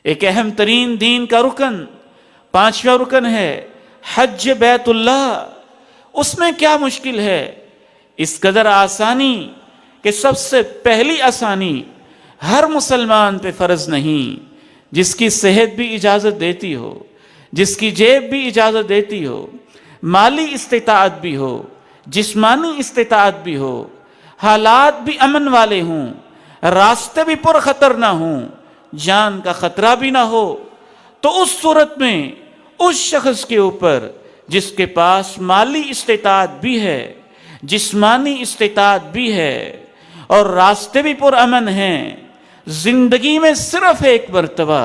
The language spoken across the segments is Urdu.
ایک اہم ترین دین کا رکن، پانچواں رکن ہے حج بیت اللہ۔ اس میں کیا مشکل ہے؟ اس قدر آسانی کہ سب سے پہلی آسانی ہر مسلمان پہ فرض نہیں، جس کی صحت بھی اجازت دیتی ہو، جس کی جیب بھی اجازت دیتی ہو، مالی استطاعت بھی ہو، جسمانی استطاعت بھی ہو، حالات بھی امن والے ہوں، راستے بھی پر خطر نہ ہوں، جان کا خطرہ بھی نہ ہو، تو اس صورت میں اس شخص کے اوپر جس کے پاس مالی استطاعت بھی ہے، جسمانی استطاعت بھی ہے اور راستے بھی پر امن ہیں، زندگی میں صرف ایک مرتبہ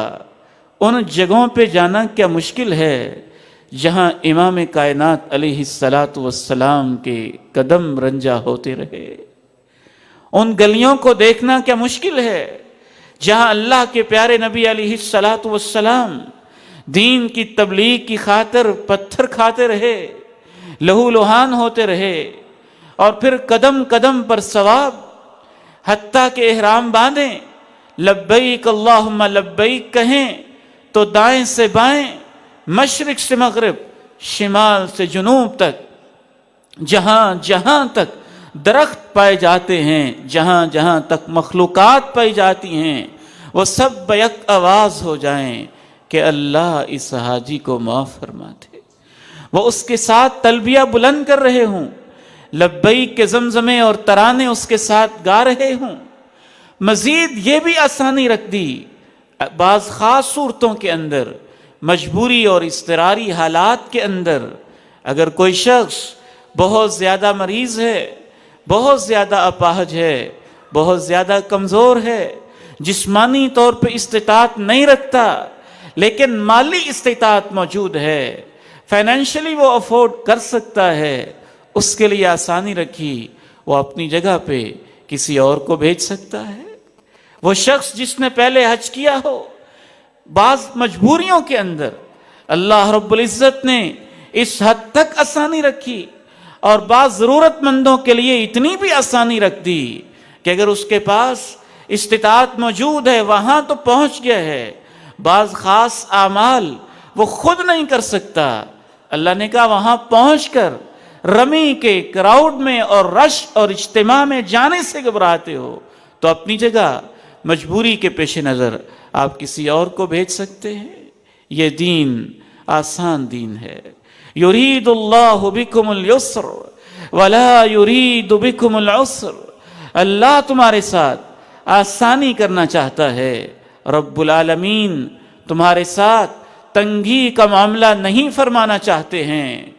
ان جگہوں پہ جانا کیا مشکل ہے جہاں امام کائنات علیہ السلام کے قدم رنجا ہوتے رہے؟ ان گلیوں کو دیکھنا کیا مشکل ہے جہاں اللہ کے پیارے نبی علیہ السلام دین کی تبلیغ کی خاطر پتھر کھاتے رہے، لہو لہان ہوتے رہے، اور پھر قدم قدم پر ثواب، حتیٰ کہ احرام باندھیں، لبیک اللہم لبیک کہیں تو دائیں سے بائیں، مشرق سے مغرب، شمال سے جنوب تک، جہاں جہاں تک درخت پائے جاتے ہیں، جہاں جہاں تک مخلوقات پائی جاتی ہیں، وہ سب بیک آواز ہو جائیں کہ اللہ اس حاجی کو معاف فرما دے۔ وہ اس کے ساتھ تلبیہ بلند کر رہے ہوں، لبیک کے زمزمے اور ترانے اس کے ساتھ گا رہے ہوں۔ مزید یہ بھی آسانی رکھ دی، بعض خاص صورتوں کے اندر، مجبوری اور اضطراری حالات کے اندر، اگر کوئی شخص بہت زیادہ مریض ہے، بہت زیادہ اپاہج ہے، بہت زیادہ کمزور ہے، جسمانی طور پہ استطاعت نہیں رکھتا لیکن مالی استطاعت موجود ہے، فائنینشلی وہ افورڈ کر سکتا ہے، اس کے لیے آسانی رکھی، وہ اپنی جگہ پہ کسی اور کو بھیج سکتا ہے۔ وہ شخص جس نے پہلے حج کیا ہو، بعض مجبوریوں کے اندر اللہ رب العزت نے اس حد تک آسانی رکھی، اور بعض ضرورت مندوں کے لیے اتنی بھی آسانی رکھ دی کہ اگر اس کے پاس استطاعت موجود ہے وہاں تو پہنچ گیا ہے، بعض خاص اعمال وہ خود نہیں کر سکتا، اللہ نے کہا وہاں پہنچ کر رمی کے کراؤڈ میں اور رش اور اجتماع میں جانے سے گھبراتے ہو تو اپنی جگہ مجبوری کے پیش نظر آپ کسی اور کو بھیج سکتے ہیں۔ یہ دین آسان دین ہے۔ یرید اللہ بکم اليسر ولا یرید بکم العسر، اللہ تمہارے ساتھ آسانی کرنا چاہتا ہے، رب العالمین تمہارے ساتھ تنگی کا معاملہ نہیں فرمانا چاہتے ہیں۔